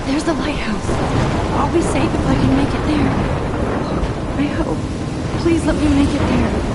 There's the lighthouse. I'll be safe if I can make it there. I hope. Please let me make it there.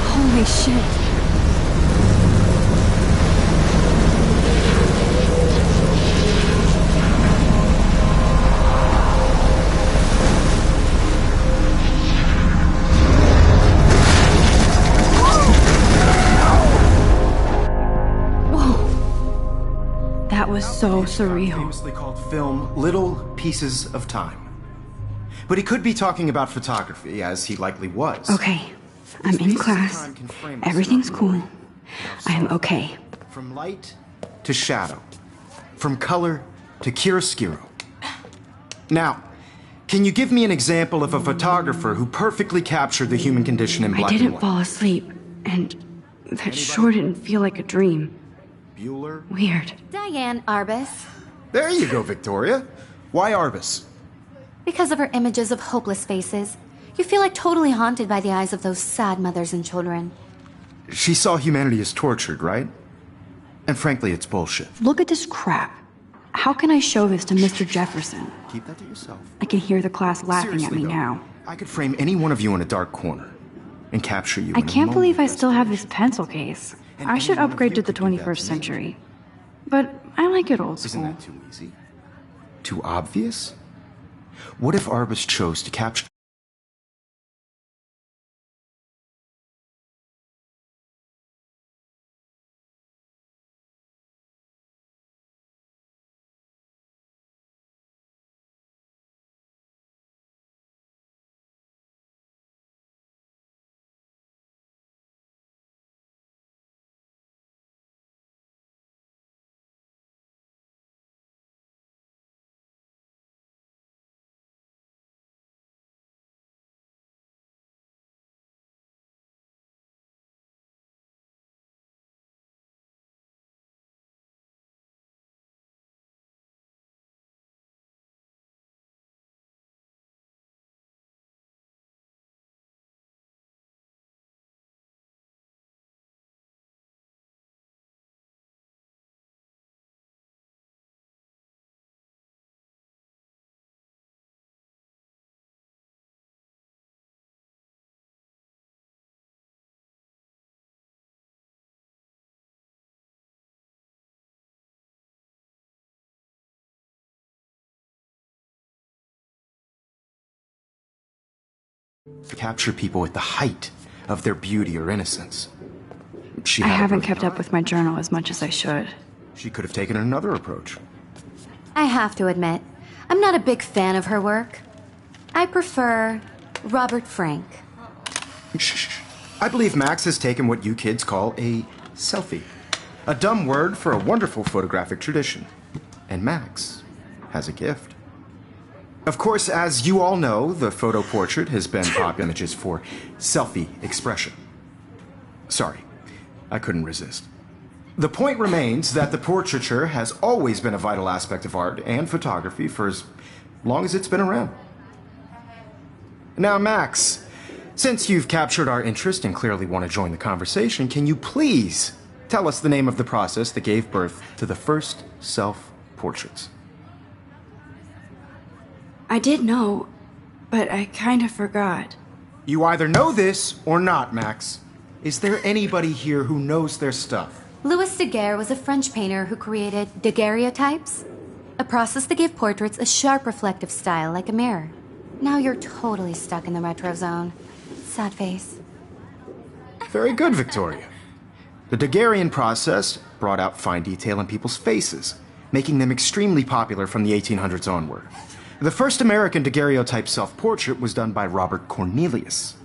Holy shit. That was so surreal. Famously called film Little Pieces of Time. But he could be talking about photography, as he likely was. Okay, I'm in class. Everything's cool. I am okay. From light to shadow. From color to chiaroscuro. Now, can you give me an example of a photographer who perfectly captured the human condition in black and white? I didn't fall asleep, and that sure didn't feel like a dream. Bueller? Weird. Diane Arbus. There you go, Victoria. Why Arbus? Because of her images of hopeless faces, you feel like totally haunted by the eyes of those sad mothers and children. She saw humanity as tortured, right? And frankly, it's bullshit. Look at this crap. How can I show this to Mr. Jefferson? Keep that to yourself. I can hear the class laughing at me Seriously, though, now. I could frame any one of you in a dark corner and capture you. I in a can't believe I moment of still have this pencil case. I should any one of upgrade you to the could do that 21st to me. century. But I like it old Isn't school. that too easy? Too obvious? What if Arbus chose to capture people at the height of their beauty or innocence? I haven't kept up with my journal as much as I should. She could have taken another approach. I have to admit, I'm not a big fan of her work. I prefer Robert Frank. Shh. I believe Max has taken what you kids call a selfie. A dumb word for a wonderful photographic tradition. And Max has a gift. Of course, as you all know, the photo portrait has been top images for selfie expression. Sorry, I couldn't resist. The point remains that the portraiture has always been a vital aspect of art and photography for as long as it's been around. Now, Max, Since you've captured our interest and clearly want to join the conversation, can you please tell us the name of the process that gave birth to the first self-portraits? I did know, but I kind of forgot. You either know this or not, Max. Is there anybody here who knows their stuff? Louis Daguerre was a French painter who created daguerreotypes, a process that gave portraits a sharp reflective style like a mirror. Now you're totally stuck in the retro zone. Sad face. Very good, Victoria. The Daguerrean process brought out fine detail in people's faces, making them extremely popular from the 1800s onward. The first American daguerreotype self-portrait was done by Robert Cornelius.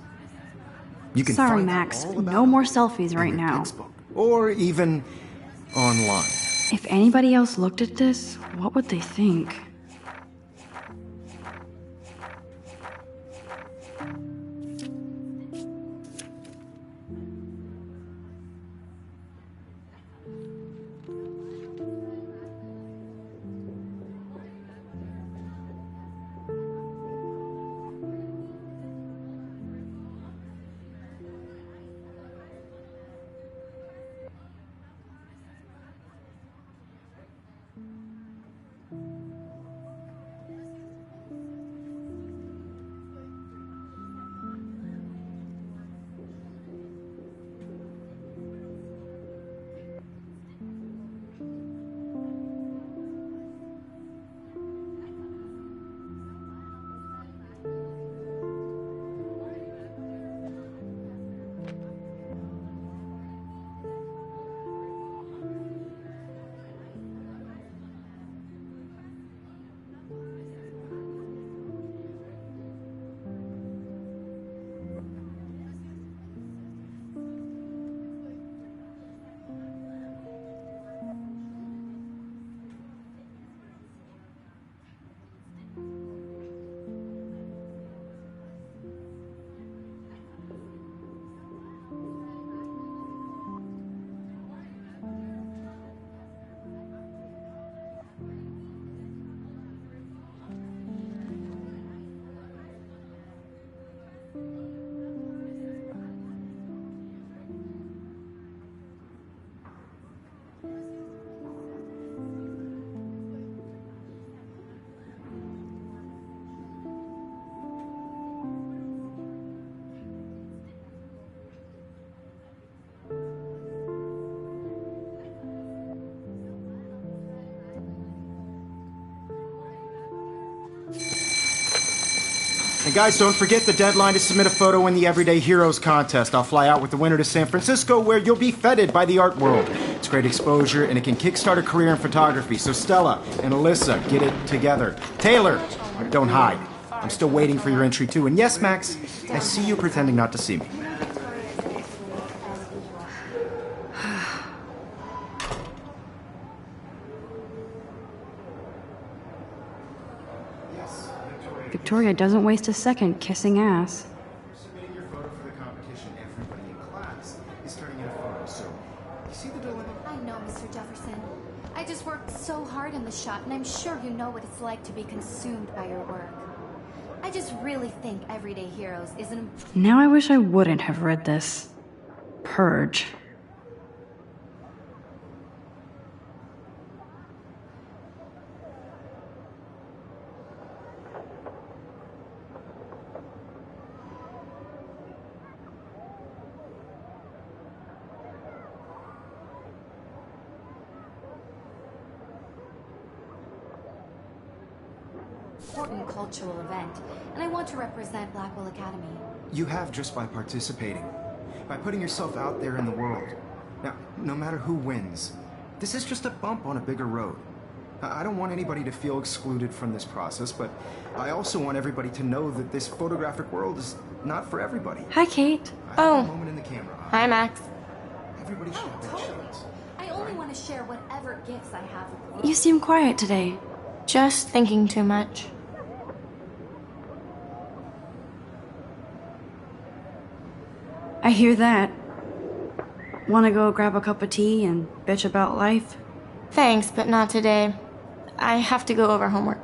You can Sorry, find Max. all about No more it selfies in right your now. textbook, or even online. If anybody else looked at this, what would they think? And guys, don't forget the deadline to submit a photo in the Everyday Heroes contest. I'll fly out with the winner to San Francisco, where you'll be feted by the art world. It's great exposure, and it can kickstart a career in photography. So Stella and Alyssa, get it together. Taylor, don't hide. I'm still waiting for your entry too. And yes, Max, I see you pretending not to see me. Victoria doesn't waste a second kissing ass. Submitting your photo for the competition, everybody in class is turning in a photo, so you see the dilemma? I know, Mr. Jefferson. I just worked so hard in the shot, and I'm sure you know what it's like to be consumed by your work. I just really think Everyday Heroes is an... Now I wish I wouldn't have read this. Purge. Important cultural event, and I want to represent Blackwell Academy. You have just by participating, by putting yourself out there in the world. Now, no matter who wins, this is just a bump on a bigger road. I don't want anybody to feel excluded from this process, but I also want everybody to know that this photographic world is not for everybody. Hi, Kate. I have a moment in the camera. Hi, Max. Everybody should have their chance. I only want to share whatever gifts I have with you. You seem quiet today. Just thinking too much. I hear that. Wanna go grab a cup of tea and bitch about life? Thanks, but not today. I have to go over homework.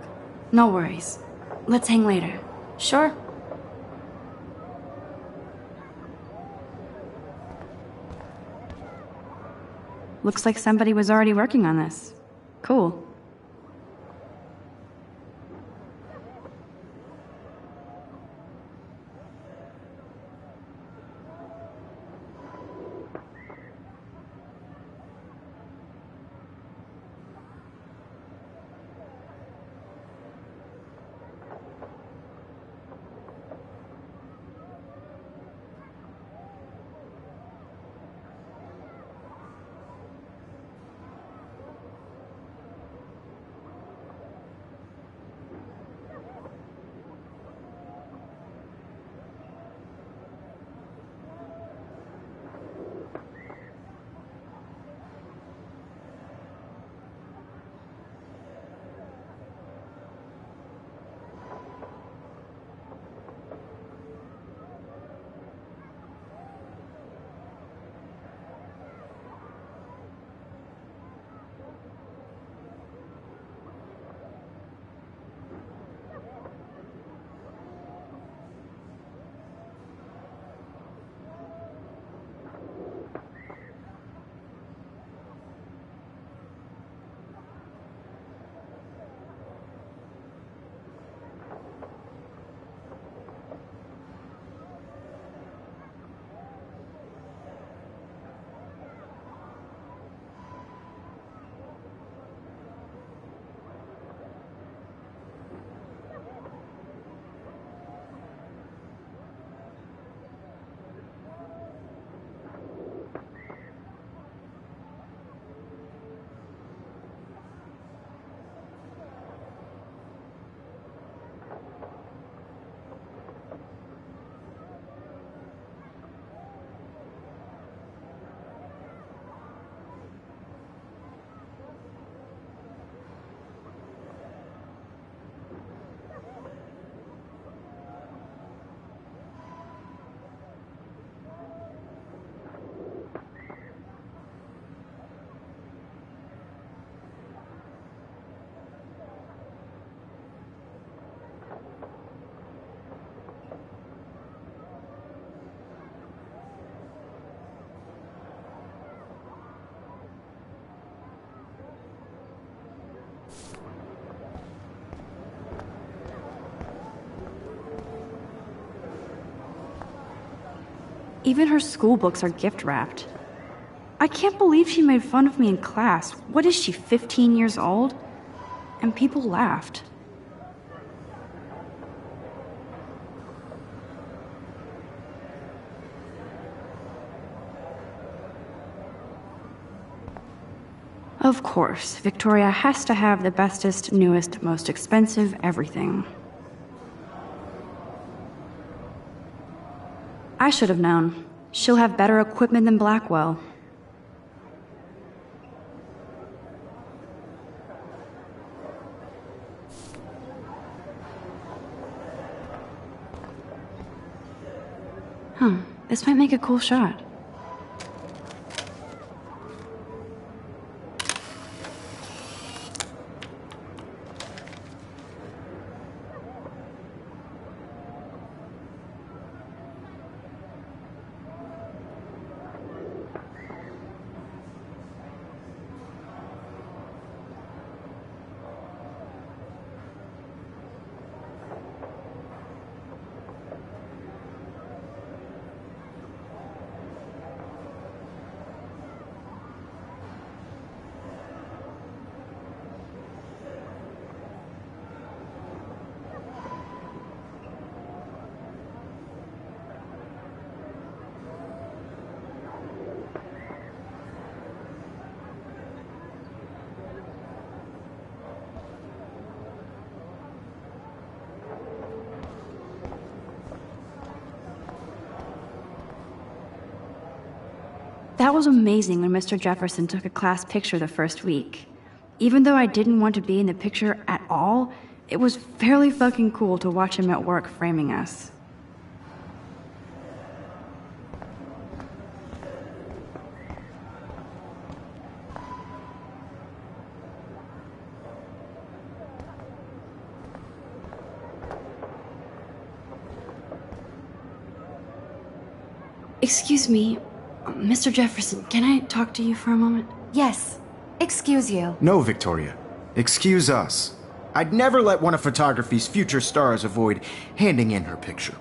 No worries. Let's hang later. Sure. Looks like somebody was already working on this. Cool. Even her school books are gift-wrapped. I can't believe she made fun of me in class. What is she, 15 years old? And people laughed. Of course, Victoria has to have the bestest, newest, most expensive everything. I should have known. She'll have better equipment than Blackwell. This might make a cool shot. That was amazing when Mr. Jefferson took a class picture the first week. Even though I didn't want to be in the picture at all, it was fairly fucking cool to watch him at work framing us. Excuse me, Mr. Jefferson, can I talk to you for a moment? Yes. Excuse you. No, Victoria. Excuse us. I'd never let one of photography's future stars avoid handing in her picture.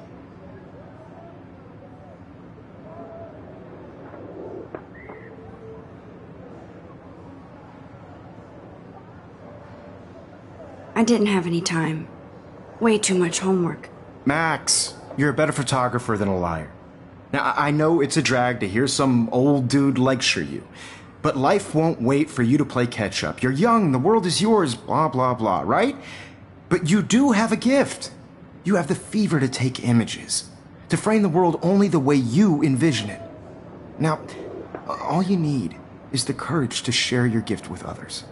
I didn't have any time. Way too much homework. Max, you're a better photographer than a liar. Now, I know it's a drag to hear some old dude lecture you, but life won't wait for you to play catch-up. You're young, the world is yours, blah, blah, blah, right? But you do have a gift. You have the fever to take images, to frame the world only the way you envision it. Now, all you need is the courage to share your gift with others.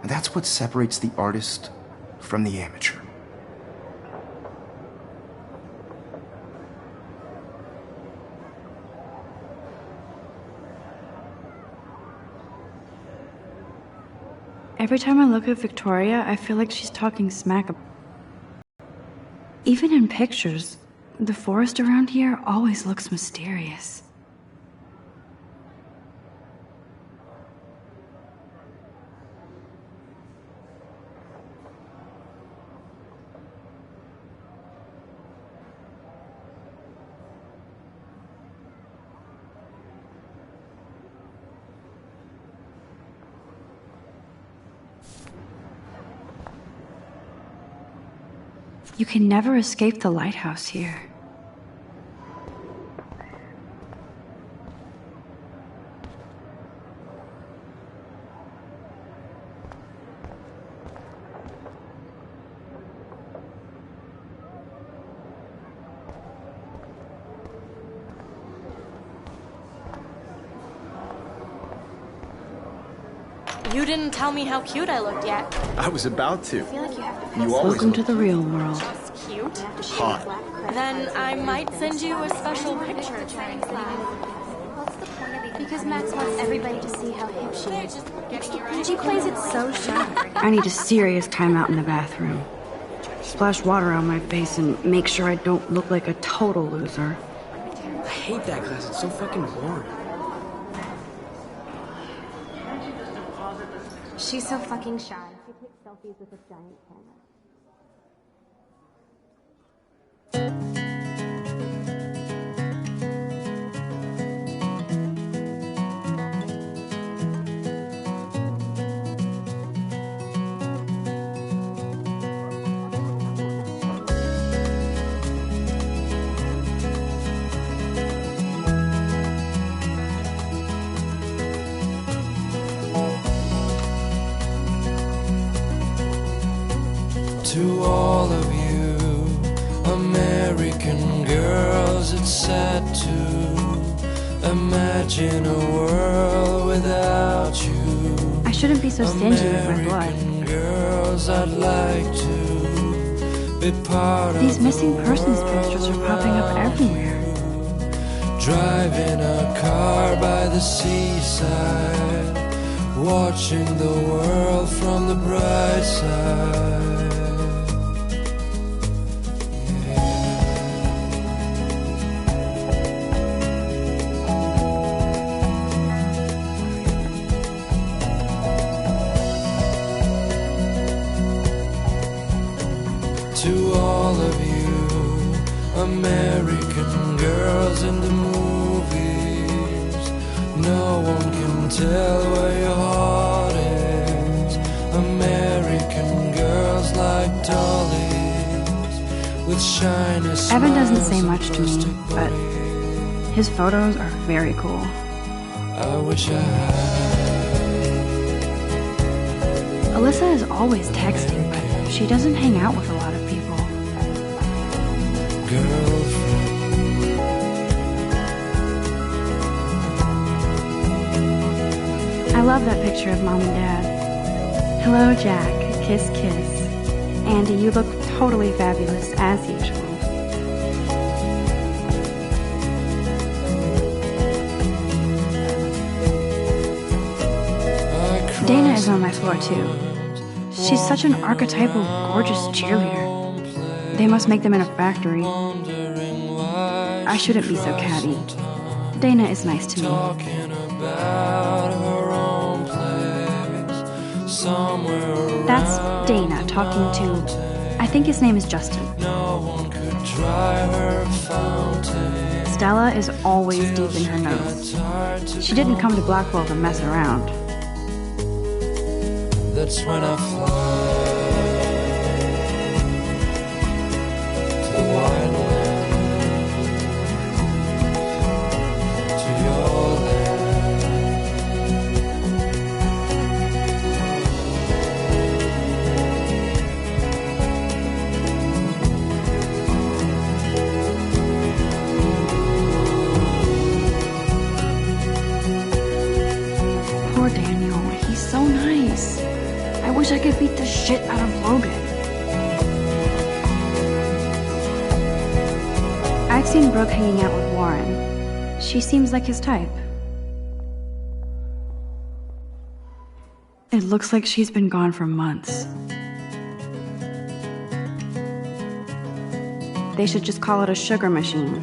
And that's what separates the artist from the amateur. Every time I look at Victoria, I feel like she's talking smack. Even in pictures, the forest around here always looks mysterious. You can never escape the lighthouse here. You didn't tell me how cute I looked yet. I was about to. I feel like you have to You always Welcome look to the real world. That's cute. hot. Then I might send you a special picture. Because Max wants everybody to see how hip she is. And she plays it so shy. I need a serious timeout in the bathroom. Splash water on my face and make sure I don't look like a total loser. I hate that class. It's so fucking boring. She's so fucking shy. She takes selfies with a giant camera. To all of you American girls, it's sad to imagine a world without you. I shouldn't be so stingy with my blood. American girls, I'd like to be part These of missing the persons world posters are popping up everywhere. Driving a car by the seaside, watching the world from the bright side. To all of you American girls in the movies, no one can tell where your heart is. American girls like dollies with shiny smiles. Evan doesn't say much to me, but his photos are very cool. I wish I had. Alyssa is always texting, but she doesn't hang out with a lot of people. Girlfriend, I love that picture of Mom and Dad. Hello, Jack. Kiss, kiss. Andy, you look totally fabulous, as usual. Dana is on my floor, too. She's such an archetypal, gorgeous cheerleader. They must make them in a factory. I shouldn't be so catty. Dana is nice to me. talking about her own somewhere That's Dana talking to... I think his name is Justin. no one could dry her fountain. Stella is always deep in her notes. She didn't come to Blackwell to mess around. That's when I fly to the wild land, to your land. Poor Daniel, he's so nice. I wish I could beat the shit out of Logan. I've seen Brooke hanging out with Warren. She seems like his type. It looks like she's been gone for months. They should just call it a sugar machine.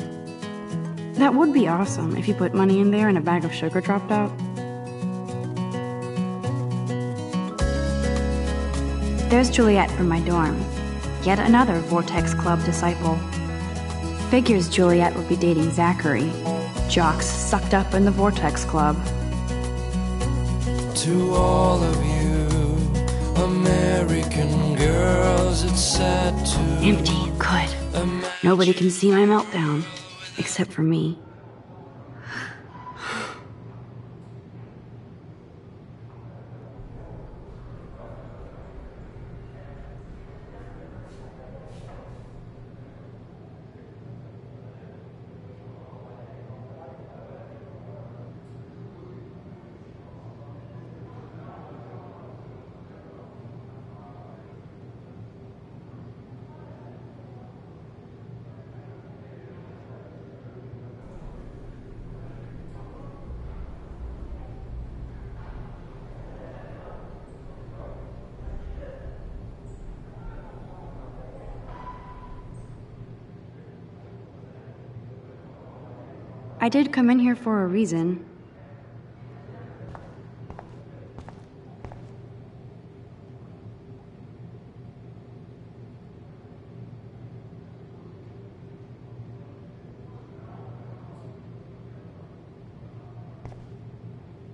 That would be awesome if you put money in there and a bag of sugar dropped out. There's Juliet from my dorm. Yet another Vortex Club disciple. Figures Juliet would be dating Zachary. Jocks sucked up in the Vortex Club. To all of you American girls, it's sad to Empty, good. Nobody can see my meltdown, except for me. I did come in here for a reason.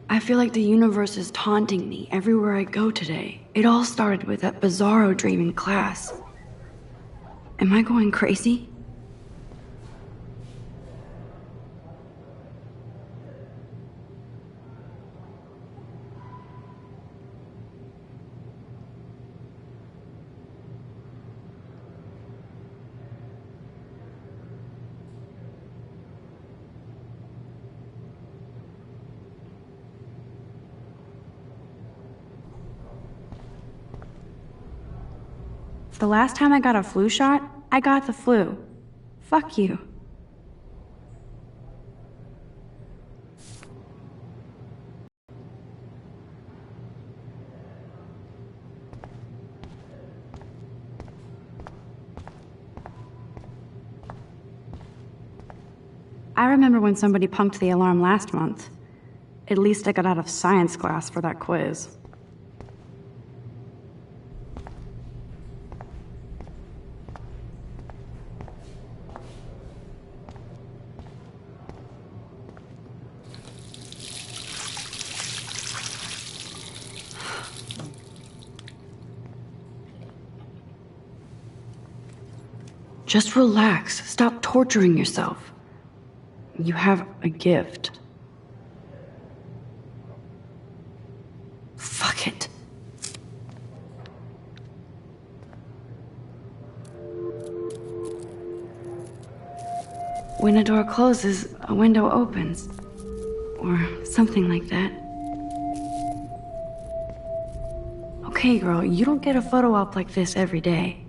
I feel like the universe is taunting me everywhere I go today. It all started with that bizarro dream in class. Am I going crazy? The last time I got a flu shot, I got the flu. Fuck you. I remember when somebody punked the alarm last month. At least I got out of science class for that quiz. Just relax. Stop torturing yourself. You have a gift. Fuck it. When a door closes, a window opens. Or something like that. Okay, girl, you don't get a photo op like this every day.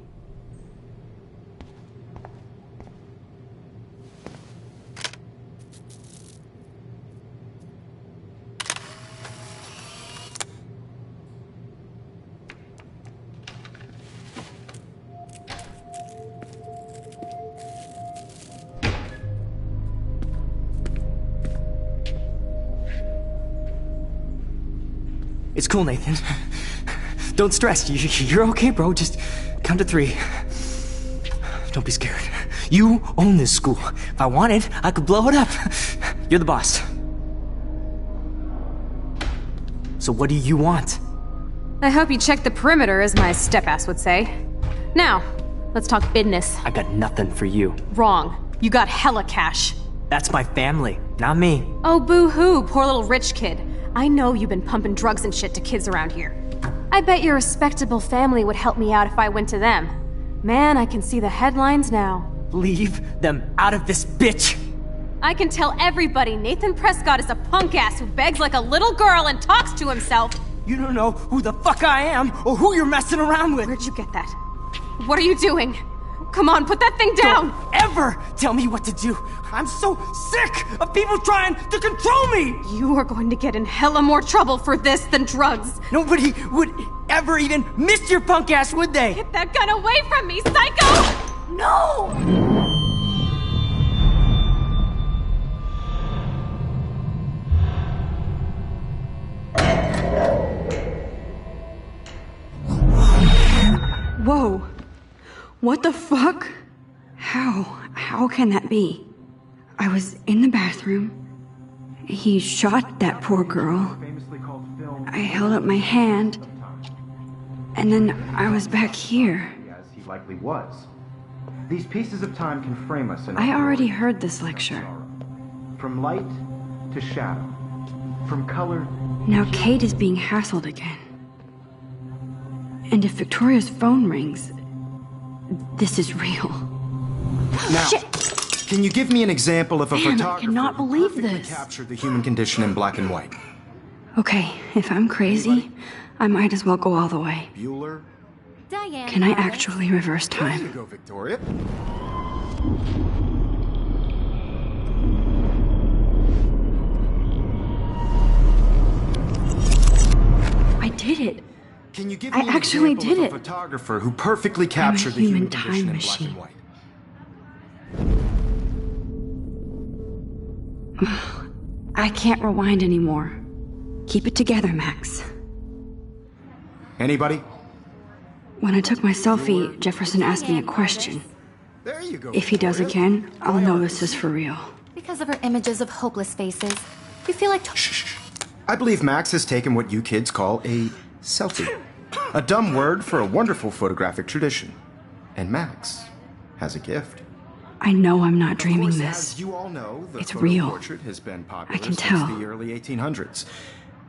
It's cool, Nathan. Don't stress. You're okay, bro. Just count to 3. Don't be scared. You own this school. If I wanted, I could blow it up. You're the boss. So what do you want? I hope you checked the perimeter, as my step-ass would say. Now, let's talk business. I got nothing for you. Wrong. You got hella cash. That's my family, not me. Oh, boo-hoo, poor little rich kid. I know you've been pumping drugs and shit to kids around here. I bet your respectable family would help me out if I went to them. Man, I can see the headlines now. Leave them out of this bitch! I can tell everybody Nathan Prescott is a punk-ass who begs like a little girl and talks to himself. You don't know who the fuck I am or who you're messing around with. Where'd you get that? What are you doing? Come on, put that thing down! Don't ever tell me what to do! I'm so sick of people trying to control me! You are going to get in hella more trouble for this than drugs. Nobody would ever even miss your punk ass, would they? Get that gun away from me, psycho! No! Whoa. What the fuck? How can that be? I was in the bathroom. He shot that poor girl. I held up my hand. And then I was back here. As he likely was. These pieces of time can frame us in I already heard this lecture. From light to shadow. From color. Now Kate is being hassled again. And if Victoria's phone rings, this is real. Now, Shit. Can you give me an example of a Man, I photographer cannot who believe perfectly this. captured the human condition in black and white? Okay, if I'm crazy, I might as well go all the way. Bueller? Diane. Can I Roberts. actually reverse There you time? go, Victoria. I did it. Can you give I me an actually example did of a it. photographer who perfectly captured the human human time condition in machine. black and white? I can't rewind anymore. Keep it together, Max. Anybody? When I took my selfie, Jefferson asked me a question. There you go. If he does Victoria. again, I'll know this is for real. Because of her images of hopeless faces, you feel like... Shh. I believe Max has taken what you kids call a selfie. A dumb word for a wonderful photographic tradition. And Max has a gift. I know I'm not dreaming Of course, this. as you all know, the It's photo real. portrait has been popular I can since tell. the early 1800s.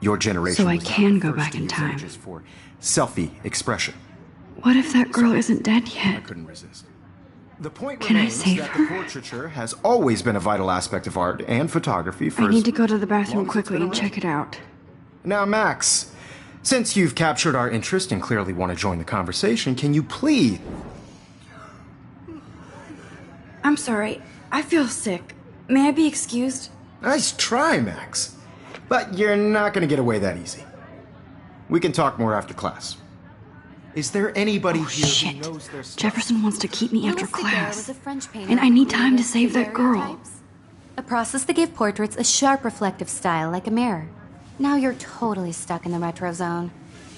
Your generation So I was not can the go first back to in use time. images for selfie expression. What if that girl isn't dead I yet? couldn't resist. The point Can I remains save that her? the portraiture has always been a vital aspect of art and photography for I as need to go to the bathroom long as it's quickly been and around. check it out. Now, Max, since you've captured our interest and clearly want to join the conversation, can you please... I'm sorry. I feel sick. May I be excused? Nice try, Max. But you're not going to get away that easy. We can talk more after class. Is there anybody Oh, here shit. who knows their stuff? Jefferson wants to keep me after Louis Daguerre was class. a French painter And I need who time to created save that girl. daguerreotypes, a process that gave portraits a sharp reflective style like a mirror. Now you're totally stuck in the retro zone.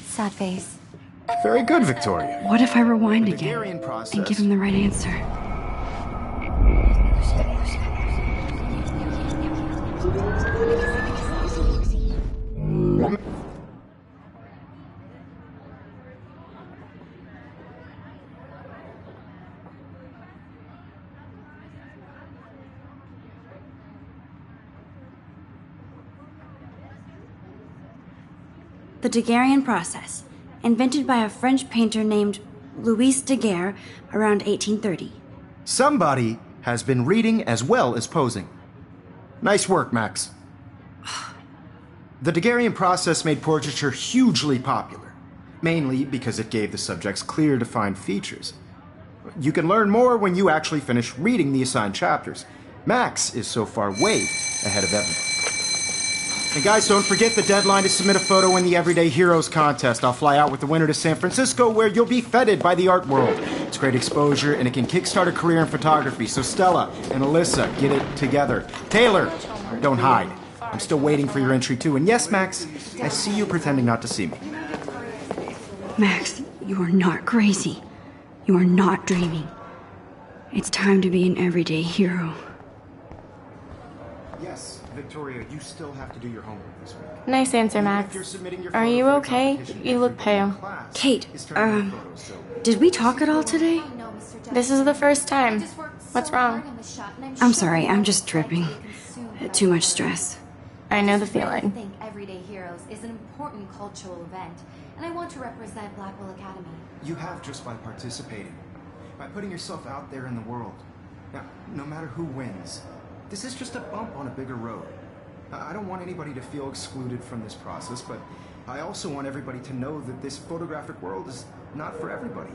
Sad face. Very good, Victoria. What if I rewind The again Daguerrean process. and give him the right answer? The Daguerrean process, invented by a French painter named Louis Daguerre around 1830. Somebody has been reading as well as posing. Nice work, Max. The Daguerrean process made portraiture hugely popular, mainly because it gave the subjects clear, defined features. You can learn more when you actually finish reading the assigned chapters. Max is so far way ahead of everyone. And guys, don't forget the deadline to submit a photo in the Everyday Heroes contest. I'll fly out with the winner to San Francisco, where you'll be feted by the art world. It's great exposure, and it can kickstart a career in photography. So Stella and Alyssa, get it together. Taylor, don't hide. I'm still waiting for your entry, too. And yes, Max, I see you pretending not to see me. Max, you are not crazy. You are not dreaming. It's time to be an everyday hero. Yes, Victoria, you still have to do your homework this week. Nice answer, Even Max. if you're submitting your Are photo you for the okay? competition, You look everybody in pale. class Kate, is turning their photos, so did we talk at all today? This is the first time. What's wrong? I'm sorry, I'm just tripping. Too much stress. I know the I feeling. think Everyday Heroes is an important cultural event, and I want to represent Blackwell Academy. you have just by participating, by putting yourself out there in the world. Now, no matter who wins, this is just a bump on a bigger road. I don't want anybody to feel excluded from this process, but I also want everybody to know that this photographic world is not for everybody.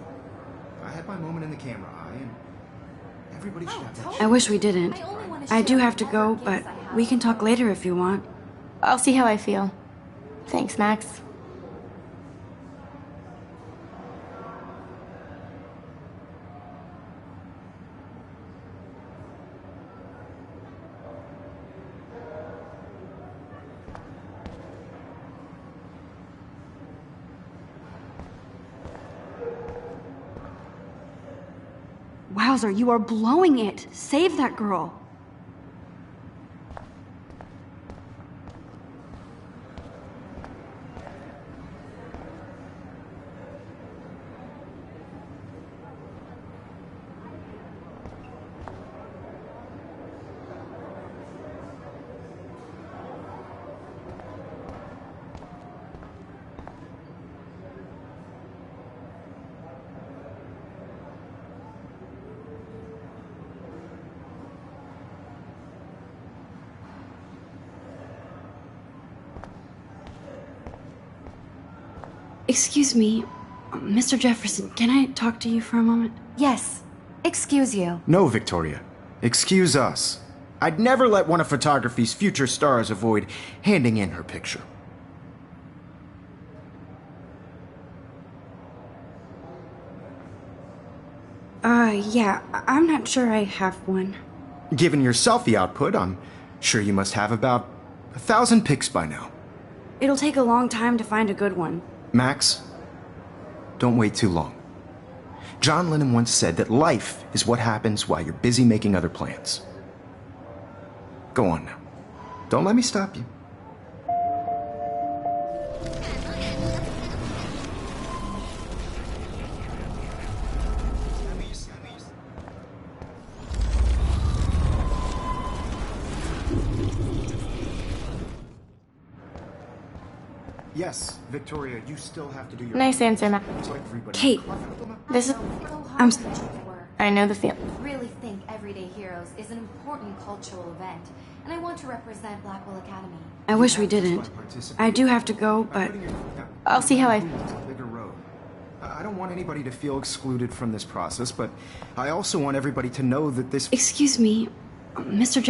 I had my moment in the camera eye, and everybody should have that. I wish we didn't. I do have to go, but we can talk later if you want. I'll see how I feel. Thanks, Max. Wowzer, you are blowing it. Save that girl. Excuse me, Mr. Jefferson, can I talk to you for a moment? Yes. Excuse you. No, Victoria. Excuse us. I'd never let one of photography's future stars avoid handing in her picture. Yeah, I'm not sure I have one. Given your selfie output, I'm sure you must have about 1,000 pics by now. It'll take a long time to find a good one. Max, don't wait too long. John Lennon once said that life is what happens while you're busy making other plans. Go on now. Don't let me stop you. Yes, Victoria, you still have to do your... Nice answer, Max. Kate, This is... I'm... I know the feeling. I really think Everyday Heroes is an important cultural event, and I want to represent Blackwell Academy. I wish we didn't. I do have to go, but... I'll see how I... Bigger road. I don't want anybody to feel excluded from this process, but I also want everybody to know that this... Excuse me, Mr.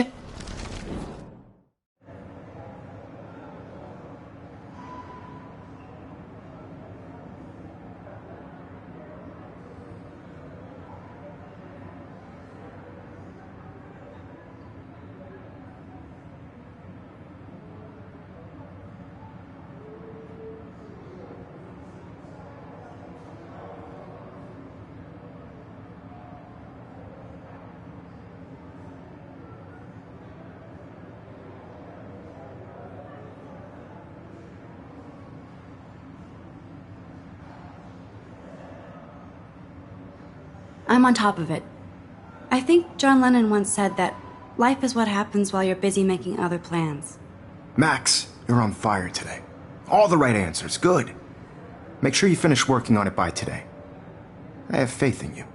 I'm on top of it. I think John Lennon once said that life is what happens while you're busy making other plans. Max, you're on fire today. All the right answers. Good. Make sure you finish working on it by today. I have faith in you.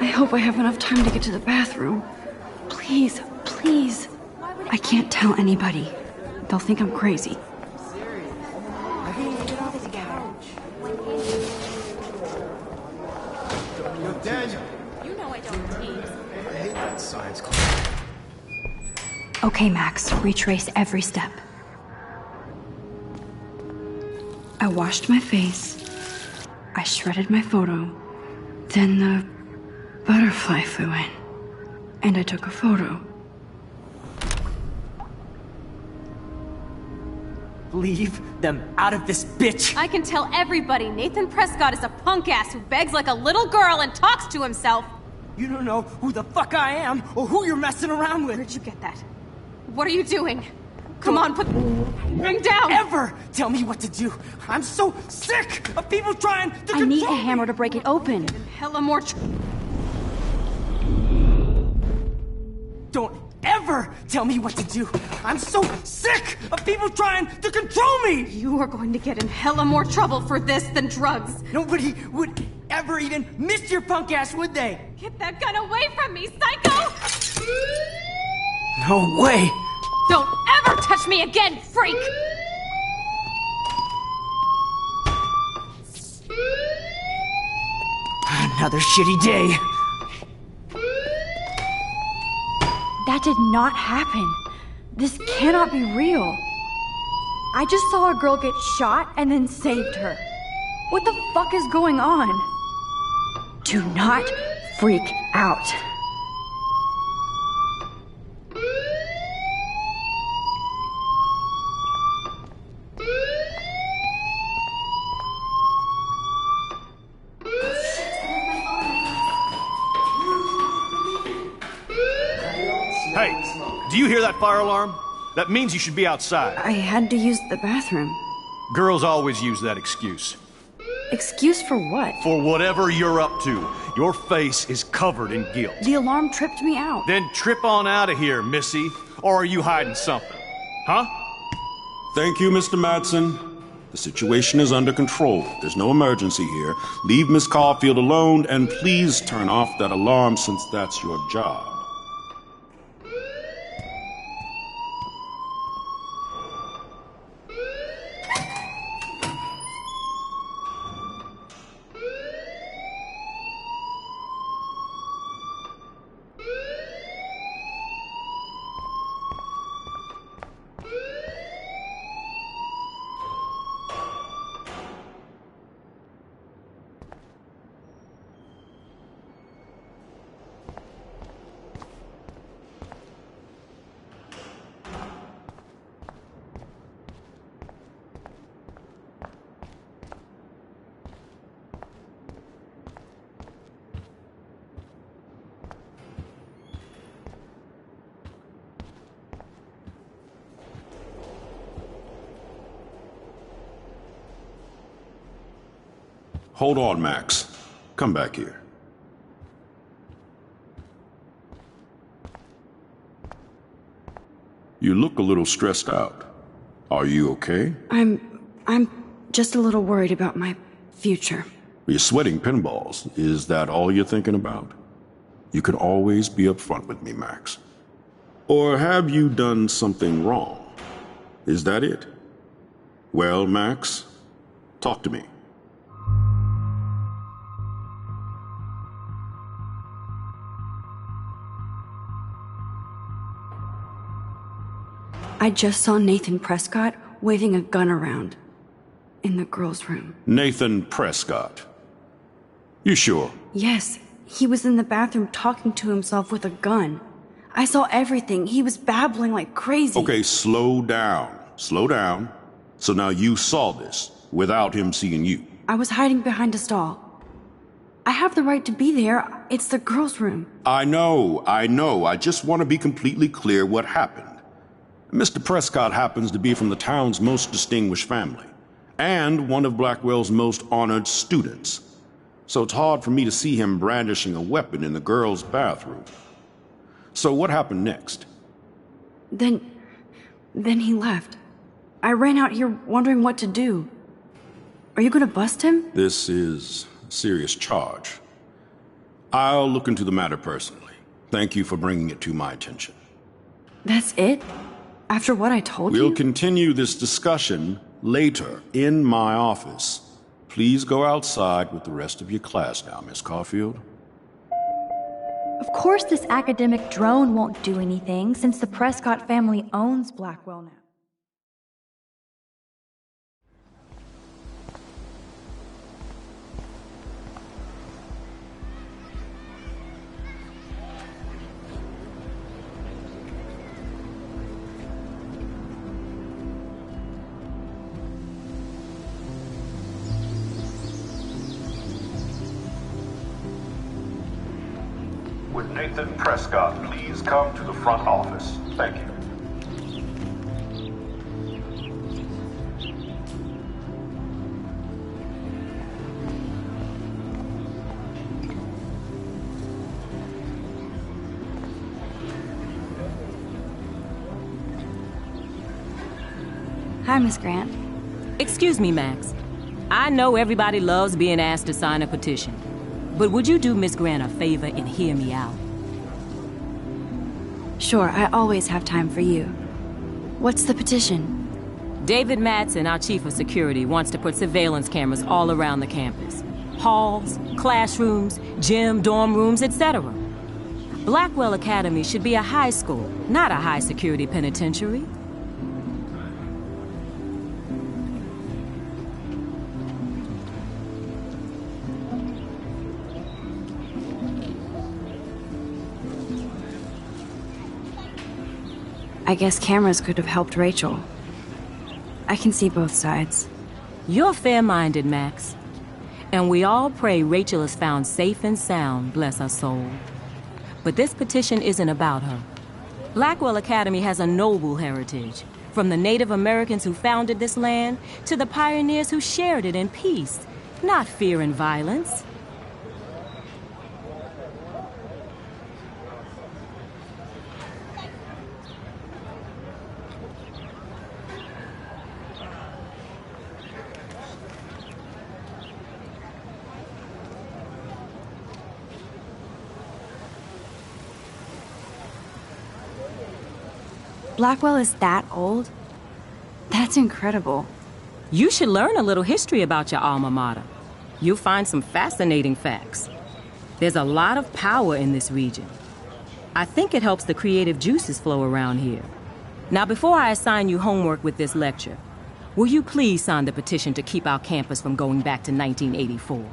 I hope I have enough time to get to the bathroom. Please, please. I can't tell anybody. They'll think I'm crazy. Daniel. You know I don't tease. I hate that science class. Okay, Max, retrace every step. I washed my face. I shredded my photo. Then the butterfly flew in. And I took a photo. Leave them out of this bitch! I can tell everybody Nathan Prescott is a punk ass who begs like a little girl and talks to himself. You don't know who the fuck I am or who you're messing around with. Where'd you get that? What are you doing? Come on, put him down! Ever tell me what to do. I'm so sick of people trying to I need a control me. hammer to break it open. Hella more Don't ever tell me what to do. I'm so sick of people trying to control me. You are going to get in hella more trouble for this than drugs. Nobody would ever even miss your punk ass, would they? Get that gun away from me, psycho! No way. Don't ever touch me again, freak! Another shitty day. That did not happen. This cannot be real. I just saw a girl get shot and then saved her. What the fuck is going on? Do not freak out. Hey, do you hear that fire alarm? That means you should be outside. I had to use the bathroom. Girls always use that excuse. Excuse for what? For whatever you're up to, your face is covered in guilt. The alarm tripped me out. Then trip on out of here, Missy. Or are you hiding something? Huh? Thank you, Mr. Madsen. The situation is under control. There's no emergency here. Leave Miss Caulfield alone, and please turn off that alarm since that's your job. Hold on, Max. Come back here. You look a little stressed out. Are you okay? I'm just a little worried about my future. You're sweating pinballs. Is that all you're thinking about? You can always be upfront with me, Max. Or have you done something wrong? Is that it? Well, Max, talk to me. I just saw Nathan Prescott waving a gun around in the girls' room. Nathan Prescott. You sure? Yes, he was in the bathroom talking to himself with a gun. I saw everything. He was babbling like crazy. Okay, slow down. Slow down. So now you saw this without him seeing you. I was hiding behind a stall. I have the right to be there. It's the girls' room. I know. I just want to be completely clear what happened. Mr. Prescott happens to be from the town's most distinguished family, and one of Blackwell's most honored students. So it's hard for me to see him brandishing a weapon in the girls' bathroom. So what happened next? Then he left. I ran out here wondering what to do. Are you gonna bust him? This is a serious charge. I'll look into the matter personally. Thank you for bringing it to my attention. That's it? After what I told you? We'll continue this discussion later in my office. Please go outside with the rest of your class now, Miss Caulfield. Of course this academic drone won't do anything since the Prescott family owns Blackwell now. Would Nathan Prescott please come to the front office? Thank you. Hi, Miss Grant. Excuse me, Max. I know everybody loves being asked to sign a petition. But would you do Miss Grant a favor and hear me out? Sure, I always have time for you. What's the petition? David Madsen, our chief of security, wants to put surveillance cameras all around the campus. Halls, classrooms, gym, dorm rooms, etc. Blackwell Academy should be a high school, not a high-security penitentiary. I guess cameras could have helped Rachel. I can see both sides. You're fair-minded, Max. And we all pray Rachel is found safe and sound, bless her soul. But this petition isn't about her. Blackwell Academy has a noble heritage, from the Native Americans who founded this land to the pioneers who shared it in peace, not fear and violence. Blackwell is that old? That's incredible. You should learn a little history about your alma mater. You'll find some fascinating facts. There's a lot of power in this region. I think it helps the creative juices flow around here. Now, before I assign you homework with this lecture, will you please sign the petition to keep our campus from going back to 1984?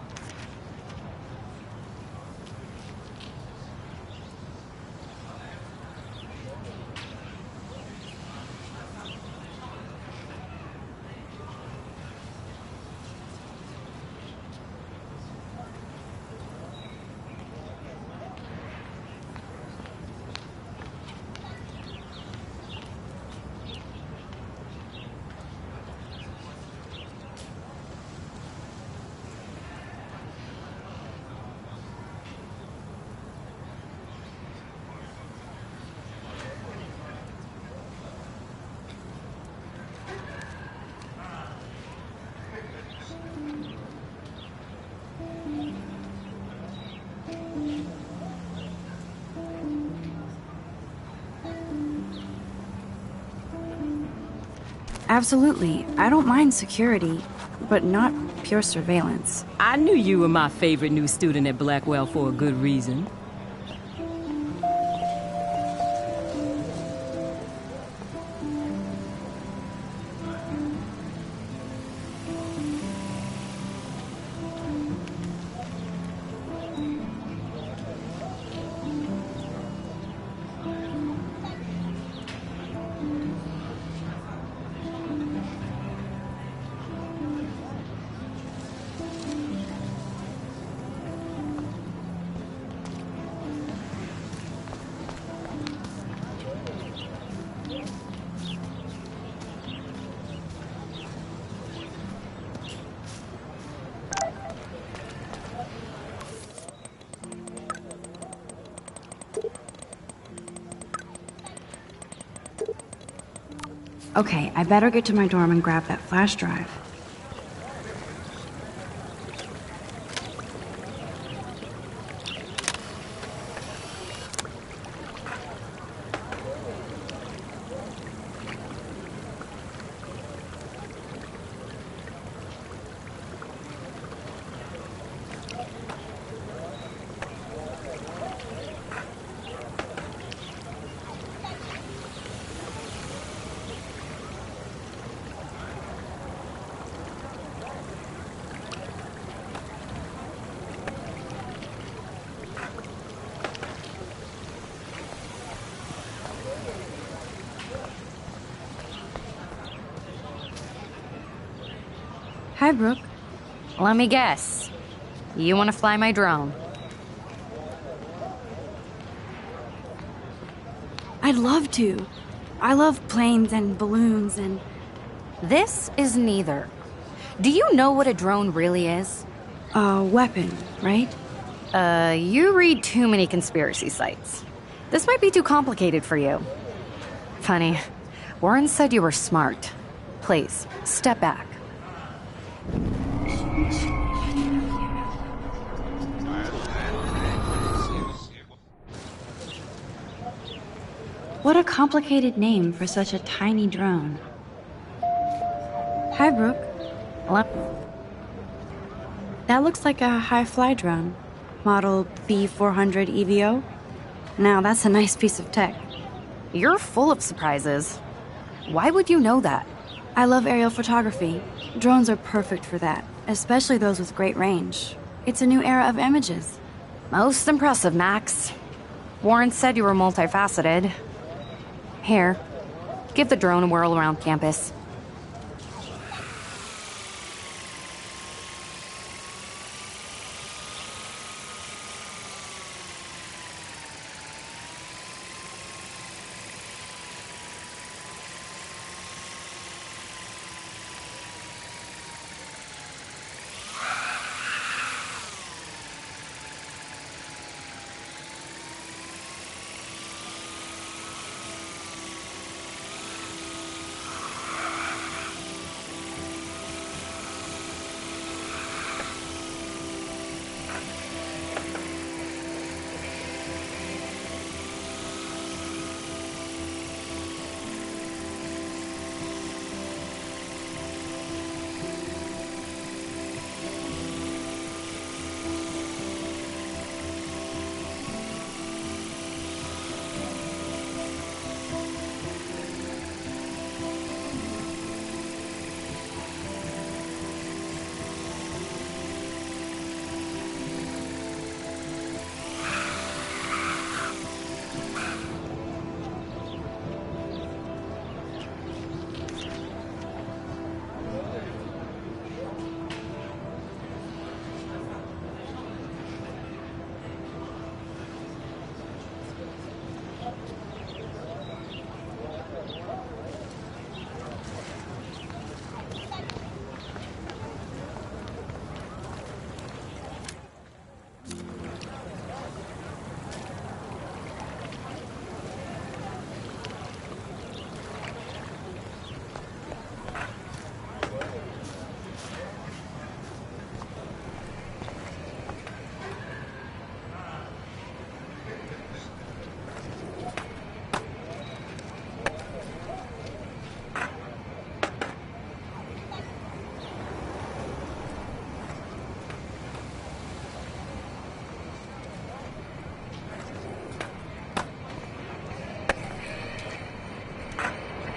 Absolutely. I don't mind security, but not pure surveillance. I knew you were my favorite new student at Blackwell for a good reason. Okay, I better get to my dorm and grab that flash drive. Hi, Brooke. Let me guess. You want to fly my drone? I'd love to. I love planes and balloons and... This is neither. Do you know what a drone really is? A weapon, right? You read too many conspiracy sites. This might be too complicated for you. Funny. Warren said you were smart. Please, step back. What a complicated name for such a tiny drone. Hi, Brooke. Hello? That looks like a high-fly drone. Model B400 EVO. Now, that's a nice piece of tech. You're full of surprises. Why would you know that? I love aerial photography. Drones are perfect for that, especially those with great range. It's a new era of images. Most impressive, Max. Warren said you were multifaceted. Here, give the drone a whirl around campus.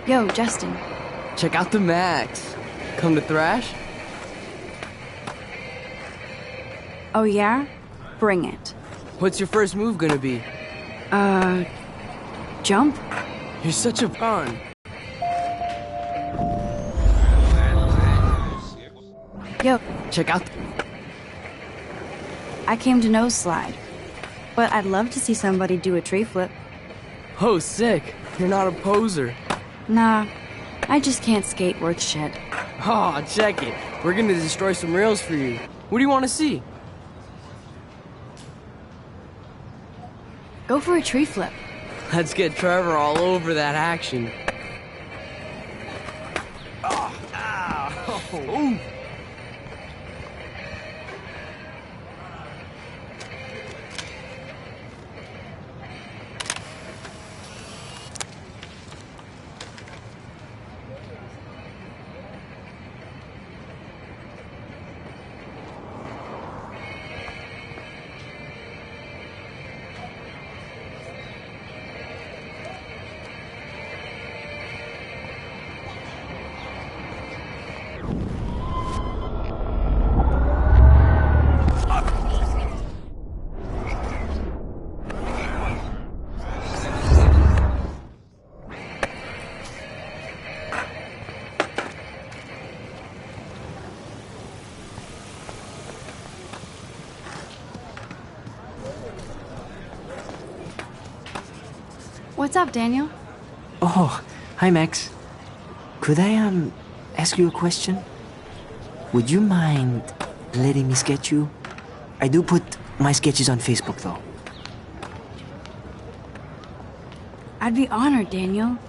Yo, Justin. Check out the Max. Come to thrash? Oh yeah? Bring it. What's your first move gonna be? Jump? You're such a pawn. Yo. Check out I came to nose slide. But I'd love to see somebody do a tree flip. Oh, sick. You're not a poser. Nah, I just can't skate worth shit. Oh, check it. We're gonna destroy some rails for you. What do you want to see? Go for a tree flip. Let's get Trevor all over that action. Oh, ow. Ooh. What's up, Daniel? Oh, hi, Max. Could I, ask you a question? Would you mind letting me sketch you? I do put my sketches on Facebook, though. I'd be honored, Daniel.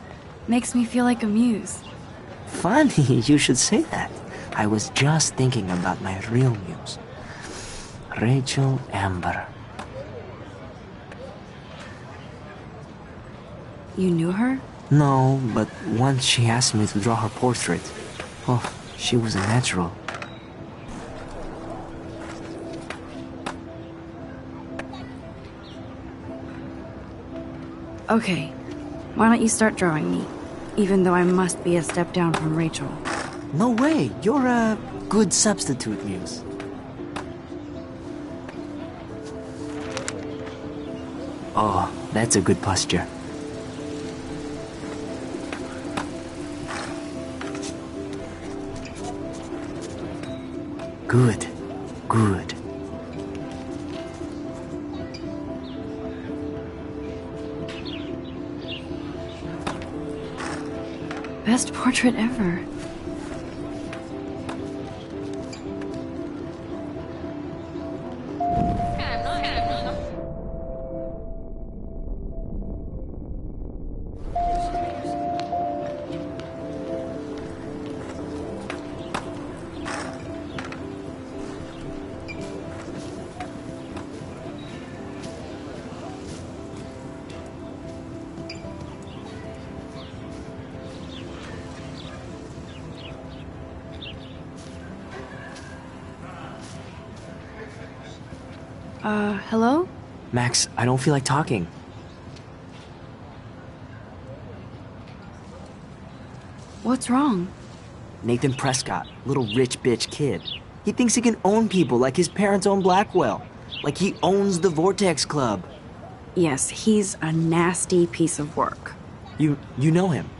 Makes me feel like a muse. Funny, you should say that. I was just thinking about my real muse. Rachel Amber. You knew her? No, but once she asked me to draw her portrait. Oh, she was a natural. Okay, why don't you start drawing me? Even though I must be a step down from Rachel. No way, you're a good substitute muse. Oh, that's a good posture. Good, good. Best portrait ever. Hello? Max, I don't feel like talking. What's wrong? Nathan Prescott, little rich bitch kid. He thinks he can own people like his parents own Blackwell. Like he owns the Vortex Club. Yes, he's a nasty piece of work. You know him?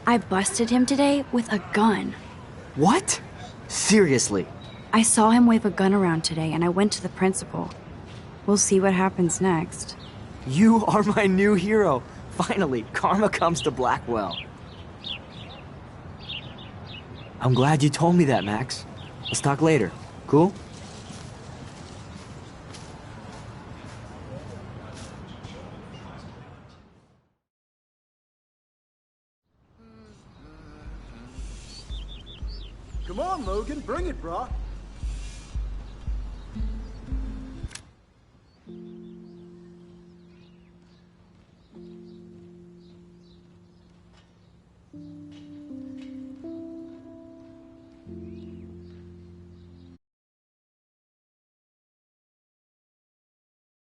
I busted him today with a gun. What? Seriously? I saw him wave a gun around today and I went to the principal. We'll see what happens next. You are my new hero. Finally, karma comes to Blackwell. I'm glad you told me that, Max. Let's talk later. Cool? Come on, Logan, bring it, brah.